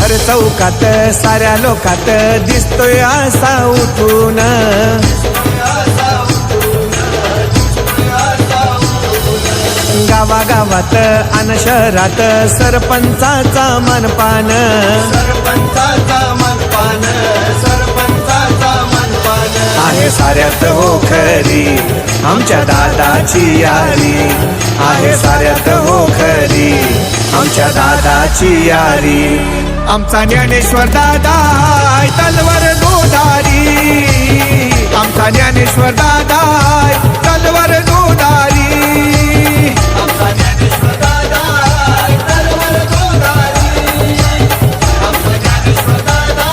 भर चौकात साऱ्या लोकात दिसतोय असा उठून, गावागावात अन शहरात सरपंचाचा मनपान, सरपंचाचा मनपान, सरपंचाचा मनपान आहे साऱ्यात हो खरी आमच्या दादाची यारी, आहे साऱ्यात हो खरी आमच्या दादाची यारी. आमचा ज्ञानेश्वर दादा तलवार दोधारी, आमचा ज्ञानेश्वर दादा तलवार दोधारी, आमचा ज्ञानेश्वर दादा तलवार दोधारी, आमचा ज्ञानेश्वर दादा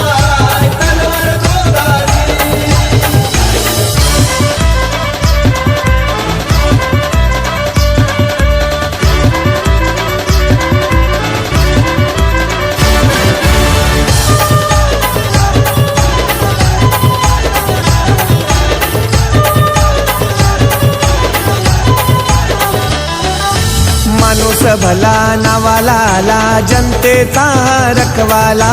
तलवार दोधारी. माणूस भला नावाला आला जनतेचा रखवाला,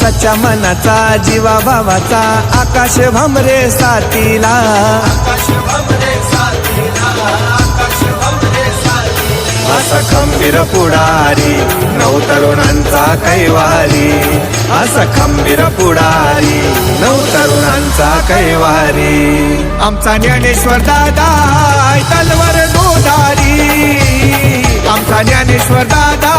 सच्चा मनाचा जीवा भावाचा आकाश भमरे साथीला, आकाश भमरे साथीला, आकाश भमरे साथीला. असा खंबीर पुढारी नऊ तरुणांचा कैवारी, असा खंबीर पुढारी नऊ तरुणांचा कैवारी. आमचा ज्ञानेश्वर दादा तलवार दोधारी, आमचा ज्ञानेश्वर दादा